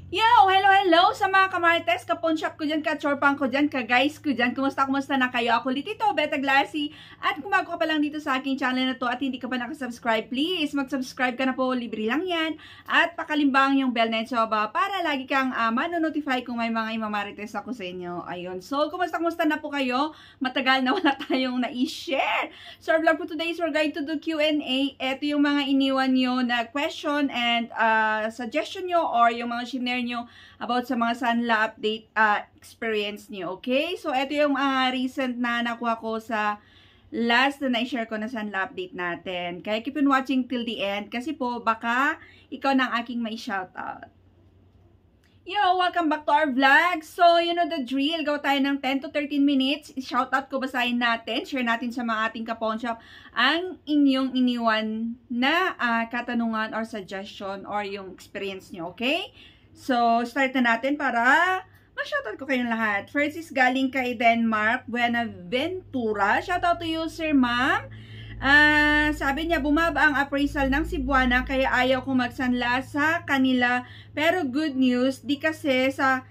Yo! Hello, hello sa mga kamarites, ka-pawn shop ko dyan, ka-chorpang ko dyan, ka-guys ko dyan. Kumusta na kayo? Ako ulit ito, Beta Glassy. At kung bago ka pa lang dito sa aking channel na to at hindi ka pa nakasubscribe, please mag-subscribe ka na po, libre lang yan. At pakalimbang yung bell na ito para lagi kang manonotify kung may mga imamarites ako sa inyo. Ayun. So, kumusta na po kayo? Matagal na wala tayong na-share. So, our vlog for today is we're going to do Q&A. Ito yung mga iniwan nyo na question and suggestion nyo or yung mga share nyo about sa mga Sanla update experience nyo, okay? So, ito yung recent na nakuha ko sa last na na-share ko na Sanla update natin. Kaya keep on watching till the end kasi po, baka ikaw nang aking may shoutout. Yo! Welcome back to our vlog. So, you know the drill. Gawa tayo ng 10 to 13 minutes. Shoutout ko, basahin natin. Share natin sa mga ating ka-pawn shop ang inyong iniwan na katanungan or suggestion or yung experience nyo, okay? So, start na natin para ma-shoutout ko kayong lahat. First is galing kay Denmark Buenaventura. Shoutout to you, sir, ma'am. Sabi niya, bumaba ang appraisal ng Cebuana kaya ayaw kong magsanla sa kanila. Pero good news, di kasi sa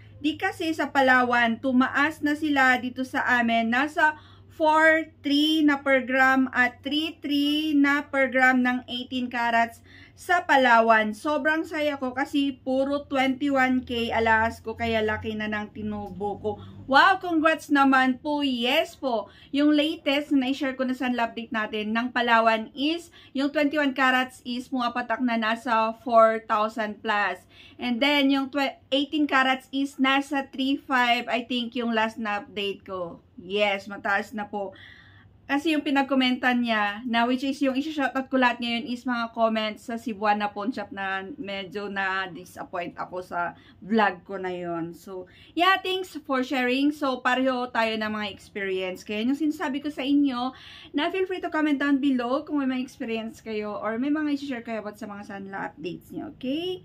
Palawan, tumaas na sila dito sa amin. Nasa 4.3 na per gram at 3.3 na per gram ng 18 carats sa Palawan. Sobrang saya ko kasi puro 21K alahas ko kaya laki na ng tinubo ko. Wow, congrats naman po. Yes po. Yung latest na i-share ko na sa update natin ng Palawan is yung 21 carats is pumapatak na nasa 4,000 plus. And then yung 18 carats is nasa 3,500 I think yung last na update ko. Yes, mataas na po. Kasi yung pinag-commentan niya, na which is yung isa-shoutout ko lahat ngayon is mga comments sa Cebuana Pawn Shop na medyo na-disappoint ako sa vlog ko na yon. So, yeah, thanks for sharing. So, pareho tayo ng mga experience. Kaya yung sinasabi ko sa inyo, na feel free to comment down below kung may mga experience kayo or may mga i-share kayo about sa mga Sanla updates niyo, okay?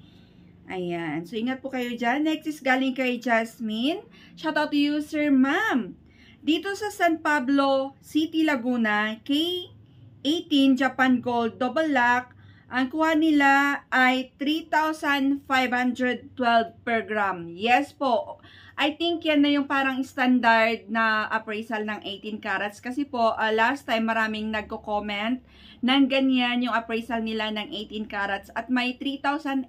Ayan. So, ingat po kayo dyan. Next is galing kay Jasmine. Shoutout to you, sir, ma'am. Dito sa San Pablo City, Laguna, K18 Japan Gold Double Lock, ang kuha nila ay 3,512 per gram. Yes po. I think yan na yung parang standard na appraisal ng 18 carats. Kasi po, last time maraming nagko-comment ng ganyan yung appraisal nila ng 18 carats at may 3,800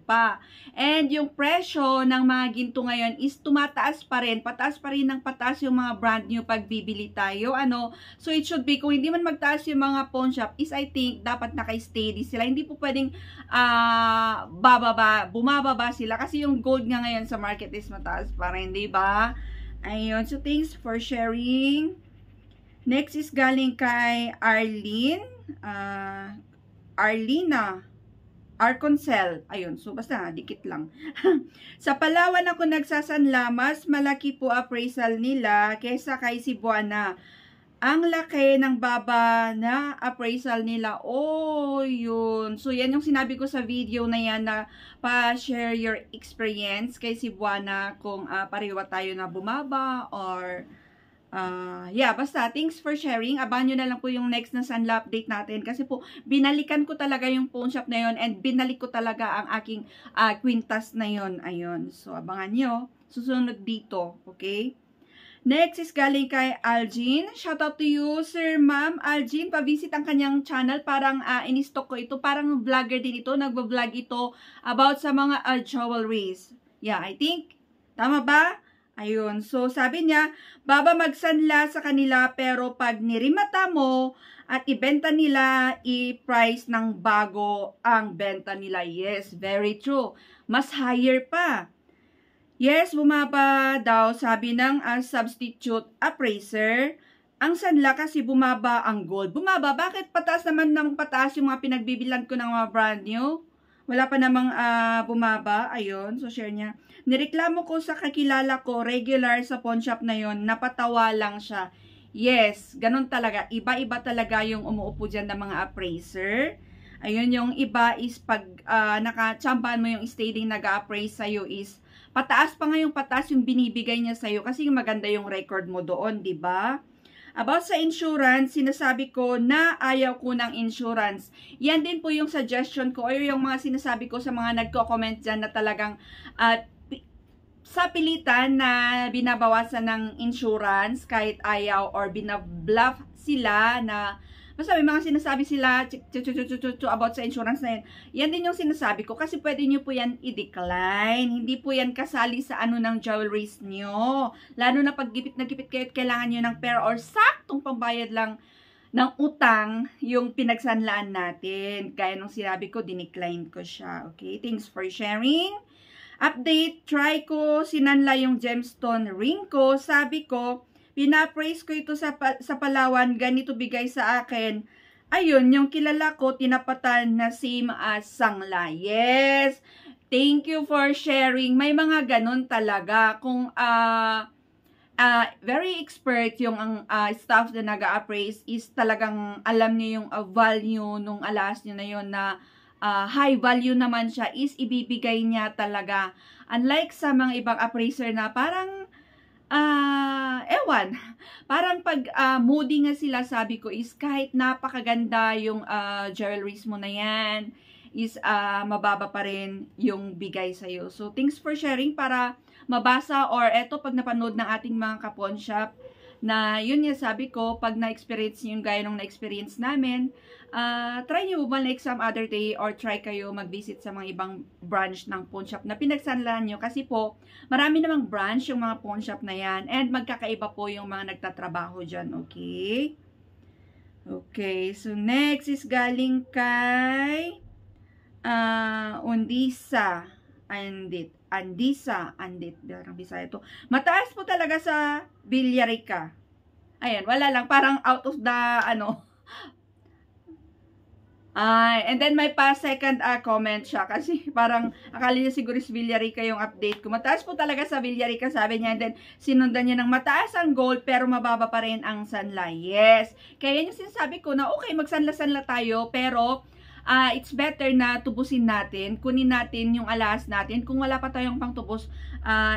pa. And yung presyo ng mga ginto ngayon is tumataas pa rin. Pataas pa rin ng pataas yung mga brand new pag bibili tayo. So it should be, kung hindi man magtaas yung mga pawn shop, is I think dapat naka-steady sila. Hindi po pwedeng bumababa sila. Kasi yung gold nga ngayon sa market is mataas pa rin, diba? Ayun. So thanks for sharing. Next is galing kay Arlina Arconcel. Ayun, so basta dikit lang. Sa Palawan ako nagsasanla, mas malaki po appraisal nila kaysa kay Cebuana. Ang laki ng baba na appraisal nila. Oh, yun. So, yan yung sinabi ko sa video na yan na pa-share your experience kay Cebuana kung pareho tayo na bumaba or yeah, basta, thanks for sharing. Abangan nyo na lang po yung next na Sanla update natin. Kasi po, binalikan ko talaga yung pawn shop na yon and binalik ko talaga ang aking quintas na yon. Ayun. So, abangan nyo. Susunod dito. Okay? Next is galing kay Algin. Shoutout to you, sir, ma'am. Algin, pa-visit ang kanyang channel. Parang in-stock ko ito. Parang vlogger din ito. Nagbo-vlog ito about sa mga jewelries. Yeah, I think. Tama ba? Ayun. So, sabi niya, baba magsanla sa kanila pero pag nirimata mo at ibenta nila, i-price ng bago ang benta nila. Yes, very true. Mas higher pa. Yes, bumaba daw, sabi ng substitute appraiser. Ang sanla kasi bumaba ang gold. Bumaba? Bakit pataas naman ng pataas yung mga pinagbibilan ko ng mga brand new? Wala pa namang bumaba. Ayun, so share niya. Nireklamo ko sa kakilala ko, regular sa pawn shop na yon, napatawa lang siya. Yes, ganun talaga. Iba-iba talaga yung umuupo dyan ng mga appraiser. Ayun, yung iba is pag nakachambahan mo yung stading nag-appraise sa'yo is pataas pa nga yung pataas yung binibigay niya sa'yo kasi maganda yung record mo doon, di ba? About sa insurance, sinasabi ko na ayaw ko ng insurance. Yan din po yung suggestion ko or yung mga sinasabi ko sa mga nagko-comment dyan na talagang sa pilitan na binabawasan ng insurance kahit ayaw or binabluff sila na basta may mga sinasabi sila about sa insurance na yan. Yan din yung sinasabi ko kasi pwede nyo po yan i-decline. Hindi po yan kasali sa ano ng jewelries nyo. Lalo na pag gipit na gipit kayo at kailangan nyo ng pera or saktong pambayad lang ng utang yung pinagsanlaan natin. Kaya nung sinabi ko, dinecline ko siya. Okay, thanks for sharing. Update, try ko sinanla yung gemstone ring ko. Sabi ko, pinapraise ko ito sa Palawan, ganito bigay sa akin. Ayun, yung kilala ko, tinapatan na same as sangla. Yes! Thank you for sharing. May mga ganun talaga. Kung very expert yung staff na nag-appraise is talagang alam niyo yung value nung alas nyo na yun na high value naman siya is ibibigay niya talaga. Unlike sa mga ibang appraiser na parang ewan, parang pag moody nga sila, sabi ko is kahit napakaganda yung jewelries mo na yan, is mababa pa rin yung bigay sa'yo. So, thanks for sharing para mabasa or eto pag napanood ng ating mga kapon shop na yun nga sabi ko, pag na-experience nyo yung gaya nung na-experience namin, try nyo bumalik some other day or try kayo mag-visit sa mga ibang branch ng pawn shop na pinagsanlaan nyo kasi po, marami namang branch yung mga pawn shop na yan and magkakaiba po yung mga nagtatrabaho dyan, okay? Okay, so next is galing kay Andit, bilang Bisaya to. Mataas po talaga sa Villarica. Ayan, wala lang, parang out of the, and then may second comment siya kasi parang akala niya siguro is Villarica yung update ko. Mataas po talaga sa Villarica, sabi niya. And then sinundan niya ng mataas ang gold pero mababa pa rin ang sanla. Yes. Kaya yun yung sinasabi ko na okay, magsanla-sanla tayo pero it's better na tubusin natin, kunin natin yung alahas natin. Kung wala pa tayong pangtubos,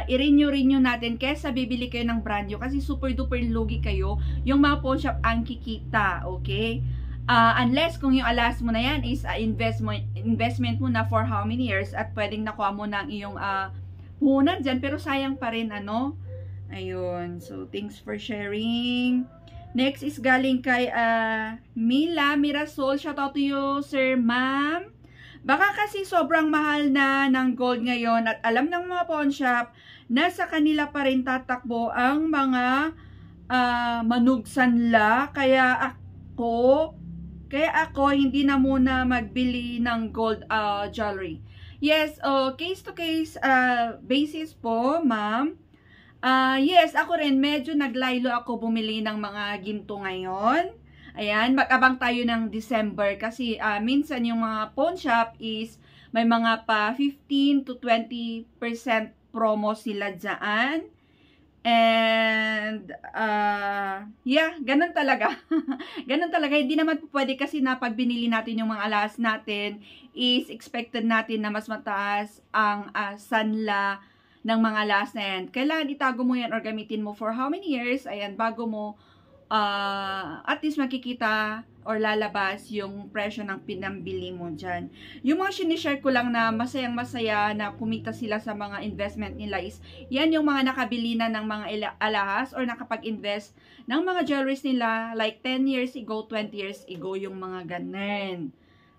i-renew natin kesa bibili kayo ng brand new kasi super duper lugi kayo. Yung mga pawn shop ang kikita, okay? Unless kung yung alahas mo na yan is investment mo na for how many years at pwedeng nakuha mo ng iyong puhunan dyan, pero sayang pa rin, Ayun, so thanks for sharing. Next is galing kay Mila Mirasol. Shout out to you, sir, ma'am. Baka kasi sobrang mahal na ng gold ngayon at alam ng mga pawn shop na sa kanila pa rin tatakbo ang mga manugsanla. Kaya ako hindi na muna magbili ng gold jewelry. Yes, case to case basis po, ma'am. Yes, ako rin, medyo naglaylo ako bumili ng mga ginto ngayon. Ayan, mag-abang tayo ng December kasi minsan yung mga pawn shop is may mga pa 15 to 20% promo sila dyan. And, yeah, ganun talaga. Ganun talaga. Hindi naman po pwede kasi na pag binili natin yung mga alahas natin is expected natin na mas mataas ang sanla ng mga last na yan. Kailangan itago mo yan or gamitin mo for how many years, ayan, bago mo at least makikita or lalabas yung presyo ng pinambili mo dyan. Yung mga sinishare ko lang na masayang-masaya na kumita sila sa mga investment nila is, yan yung mga nakabili na ng mga alahas or nakapag-invest ng mga jewelries nila like 10 years ago, 20 years ago, yung mga ganun.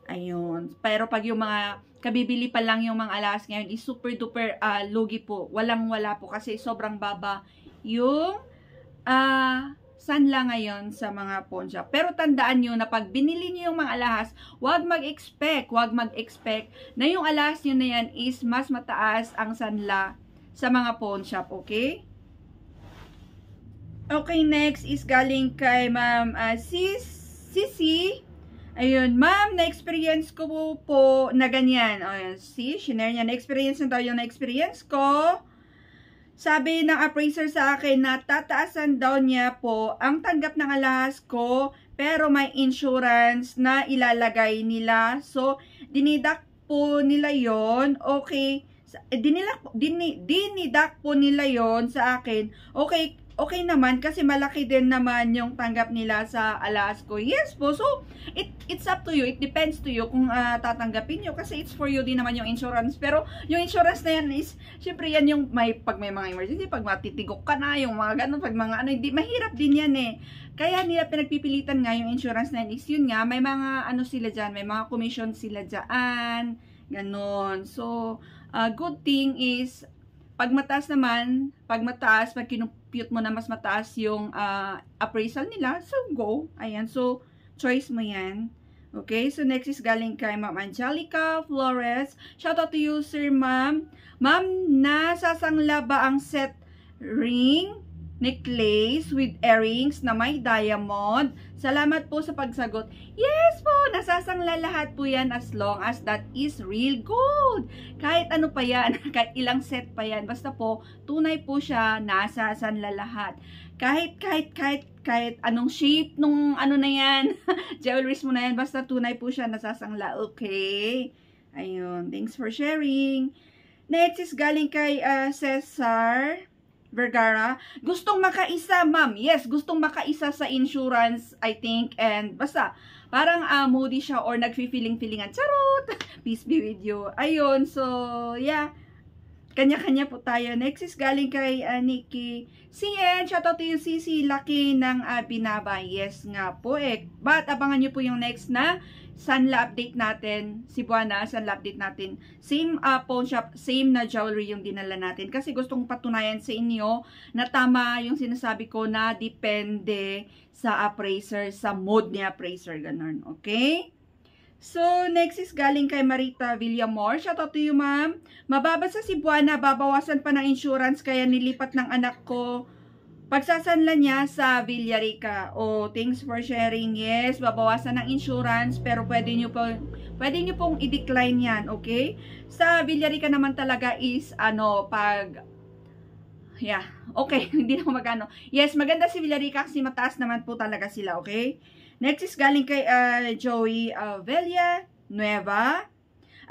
Ayun. Pero pag yung mga kabibili pa lang yung mga alahas ngayon is super duper lugi po. Walang-wala po kasi sobrang baba yung sanla ngayon sa mga pawn shop. Pero tandaan nyo na pag binili nyo yung mga alahas, wag mag-expect na yung alahas nyo na yan is mas mataas ang sanla sa mga pawn shop, okay? Okay, next is galing kay Ma'am Sisi. Ayun, ma'am, na-experience ko po na ganyan. Ayun, see, shinare niya, na-experience na daw yung na-experience ko. Sabi ng appraiser sa akin na tataasan daw niya po ang tanggap ng alahas ko, pero may insurance na ilalagay nila. So, dinidak po nila yon. Okay, dinidak po nila yon sa akin. Okay, okay naman kasi malaki din naman yung tanggap nila sa alas ko. Yes po. So, it's up to you. It depends to you kung tatanggapin nyo kasi it's for you din naman yung insurance. Pero yung insurance na yan is, syempre yan yung pag may mga emergency, pag matitigok ka na, yung mga ganun, pag mga ano, hindi, mahirap din yan eh. Kaya nila pinagpipilitan nga yung insurance na yan is yun nga, may mga ano sila dyan, may mga commission sila dyan, ganun. So, good thing is, pag mataas, pag kinumpute mo na mas mataas yung appraisal nila, so go. Ayan, so choice mo yan. Okay, so next is galing kay Ma'am Angelica Flores. Shout out to you, sir, ma'am. Ma'am, nasasangla ba ang set ring, necklace with earrings na may diamond? Salamat po sa pagsagot. Yes po, nasasangla lahat po yan as long as that is real gold. Kahit ano pa yan, kahit ilang set pa yan, basta po, tunay po siya, nasasanla lahat. Kahit anong shape nung ano na yan, jewelries mo na yan, basta tunay po siya, nasasangla. Okay. Ayun, thanks for sharing. Next is galing kay Cesar Vergara. Gustong makaisa, ma'am. Yes, gustong makaisa sa insurance, I think. And basta, parang moody siya or nagfi-feeling-feelingan. Charot! Peace be with you. Ayun, so, yeah. Kanya-kanya po tayo. Next is galing kay Nikki. CN, shoutout to you, CC. Laki ng binaba. Yes nga po eh. But, abangan nyo po yung next na Sanla update natin, Cebuana, Sanla update natin. Same pawn shop, same na jewelry yung dinala natin. Kasi gustong patunayan sa inyo na tama yung sinasabi ko na depende sa appraiser, sa mode ni appraiser, ganun. Okay? So, next is galing kay Marita Villamor. Shout out to you, ma'am. Mababa sa Cebuana, babawasan pa ng insurance kaya nilipat ng anak ko pagsasanla niya sa Villarica. Oh, thanks for sharing. Yes, babawasan ng insurance pero pwede nyo pong i-decline yan, okay? Sa Villarica naman talaga is yeah, okay, hindi na magano. Yes, maganda si Villarica kasi mataas naman po talaga sila, okay? Next is galing kay Joey Velia Nueva.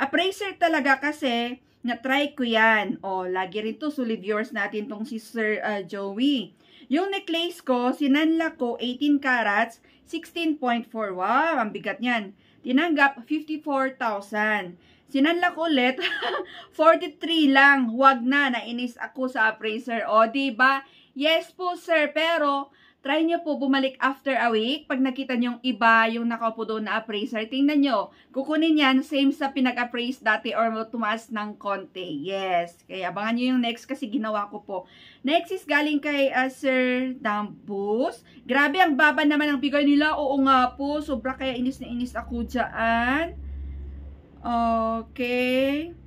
Appraiser talaga kasi na-try ko yan. Oh, lagi rin to solid viewers natin tong si Sir Joey. Yung necklace ko, sinanla ko 18 carats, 16.4. Wow, ang bigat niyan. Tinanggap 54,000. Sinanla ko ulit 43 lang. Huwag na, nainis ako sa appraiser. O, diba? Yes po, sir, pero try nyo po bumalik after a week. Pag nakita nyo yung iba, yung nakaupo doon na appraiser, tingnan nyo. Kukunin yan, same sa pinag-appraise dati or tumaas ng konti. Yes. Kaya abangan nyo yung next kasi ginawa ko po. Next is galing kay Sir Dambus. Grabe, ang baba naman ang bigay nila. Oo nga po. Sobra kaya inis na inis ako dyan. Okay.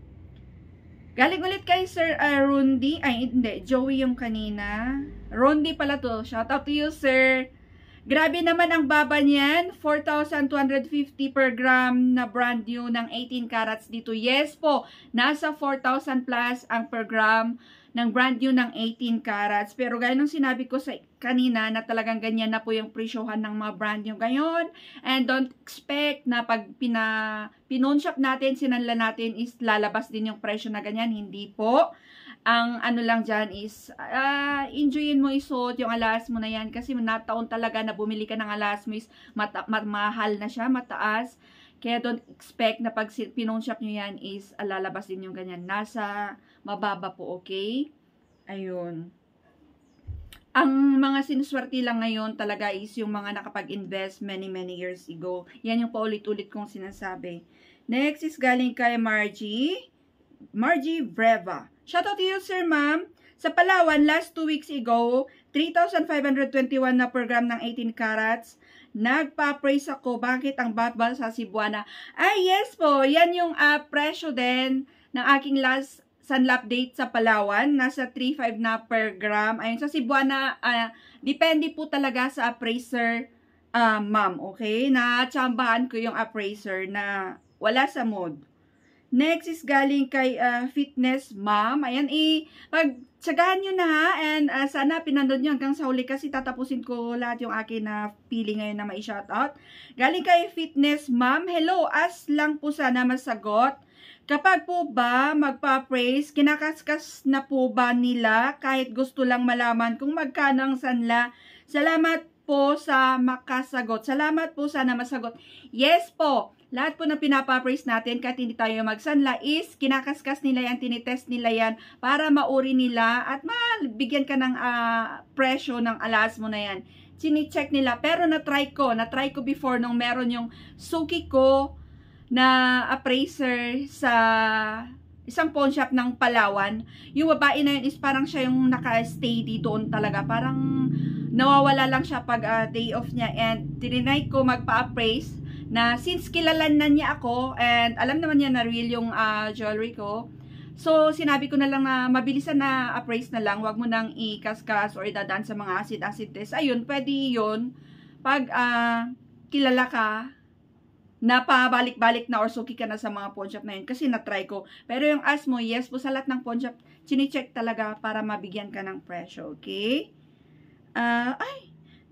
Galing ulit kay Sir Rundi. Ay, hindi. Joey yung kanina. Rundi pala to. Shout out to you, sir. Grabe naman ang baba niyan. 4,250 per gram na brand new ng 18 carats dito. Yes po. Nasa 4,000 plus ang per gram ng brand new ng 18 carats. Pero gaya nung sinabi ko sa kanina na talagang ganyan na po yung presyohan ng mga brand new ngayon. And don't expect na pag pinonshop natin, sinanla natin is lalabas din yung presyo na ganyan. Hindi po. Ang ano lang dyan is, enjoyin mo isuot yung alas mo na yan. Kasi nataon talaga na bumili ka ng alas mo is mahal na siya, mataas. Kaya don't expect na pag pinonshop nyo yan is lalabas din yung ganyan. Nasa mababa po, okay? Ayun. Ang mga sinuswerte lang ngayon talaga is yung mga nakapag-invest many years ago. Yan yung paulit-ulit kong sinasabi. Next is galing kay Margie Breva. Shoutout to you, sir, ma'am. Sa Palawan, last 2 weeks ago, 3,521 na per gram ng 18 carats. Nagpa-appraise ako. Bakit ang baba sa Cebuana? Ay, yes po. Yan yung presyo din ng aking last Sanla update sa Palawan. Nasa 3,500 na per gram. Ayun, sa Cebuana, depende po talaga sa appraiser, ma'am. Okay? Na-tsambahan ko yung appraiser na wala sa mood. Next is galing kay Fitness Ma'am. Ayan, pagtsagahan nyo na ha. And sana pinanood nyo hanggang sa huli kasi tatapusin ko lahat yung akin na pili ngayon na mai-shoutout. Galing kay Fitness Ma'am. Hello, as lang po sana masagot. Kapag po ba magpa-praise, kinakaskas na po ba nila kahit gusto lang malaman kung magkano ang sanla? Salamat po sa makasagot. Salamat po sana masagot. Yes po. Lahat po ng pinapa-praise natin kahit hindi tayo magsanla is kinakaskas nila yan, tinitest nila yan para mauri nila at mabigyan ka ng presyo ng alas mo na yan. Chine-check nila. Pero na-try ko before nung meron yung suki ko na appraiser sa isang pawn shop ng Palawan. Yung babae na yun is parang siya yung naka-stay doon talaga. Parang nawawala lang siya pag day off niya. And tinry ko magpa-appraise na since kilalan na niya ako and alam naman niya na real yung jewelry ko. So, sinabi ko na lang na mabilisan na appraise na lang. Huwag mo nang ikaskas or idadaan sa mga acid test. Ayun, pwede yun. Pag kilala ka, na pabalik-balik na or suki ka na sa mga pawn shop na yun. Kasi na-try ko. Pero yung ask mo, yes po sa lahat ng pawn shop, chine-check talaga para mabigyan ka ng presyo. Okay?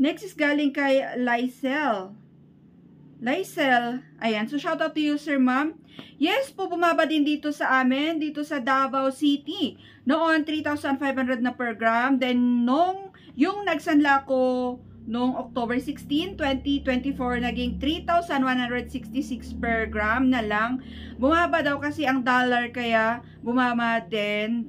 Next is galing kay Lysel. Ayan. So, shout out to you, sir, ma'am. Yes po, bumaba din dito sa amin, dito sa Davao City. Noon, 3,500 na per gram. Then, yung nagsanla ko noong October 16, 2024, naging 3,166 per gram na lang. Bumaba daw kasi ang dollar, kaya bumaba din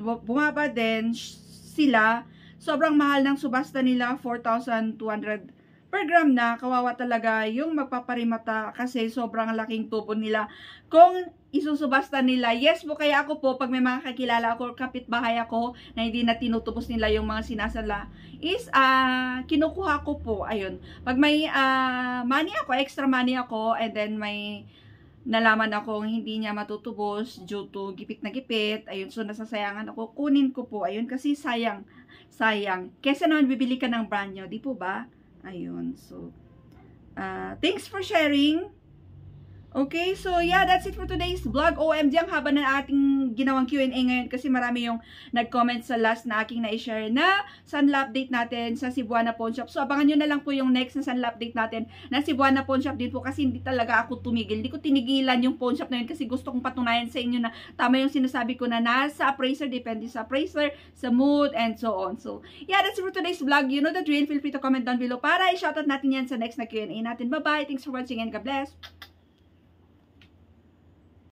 sila. Sobrang mahal ng subasta nila, 4,200 per gram na. Kawawa talaga yung magpaparimata kasi sobrang laking tubo nila kung isusubasta nila. Yes po, kaya ako po, pag may mga kakilala ako or kapitbahay ako na hindi na tinutubos nila yung mga sinasala, is kinukuha ko po. Ayun. Pag may money ako, extra money ako, and then may nalaman akong hindi niya matutubos due to gipit na gipit, ayun, so nasasayangan ako, kunin ko po. Ayun, kasi sayang. Kesa naman bibili ka ng brand nyo, di po ba? Ayun, so, thanks for sharing. Okay, so yeah, that's it for today's vlog. OMG, ang haba na ating ginawang Q&A ngayon kasi marami yung nag-comment sa last na aking na-share na Sanla update natin sa Cebuana Pawn Shop. So, abangan nyo na lang po yung next na Sanla update natin na Cebuana Pawn Shop din po kasi hindi talaga ako tumigil. Hindi ko tinigilan yung pawn shop na yun kasi gusto kong patunayan sa inyo na tama yung sinasabi ko na nasa appraiser, depende sa appraiser, sa mood, and so on. So, yeah, that's it for today's vlog. You know the drill. Feel free to comment down below para i-shoutout natin yan sa next na Q&A natin. Bye-bye. Thanks for watching and God bless.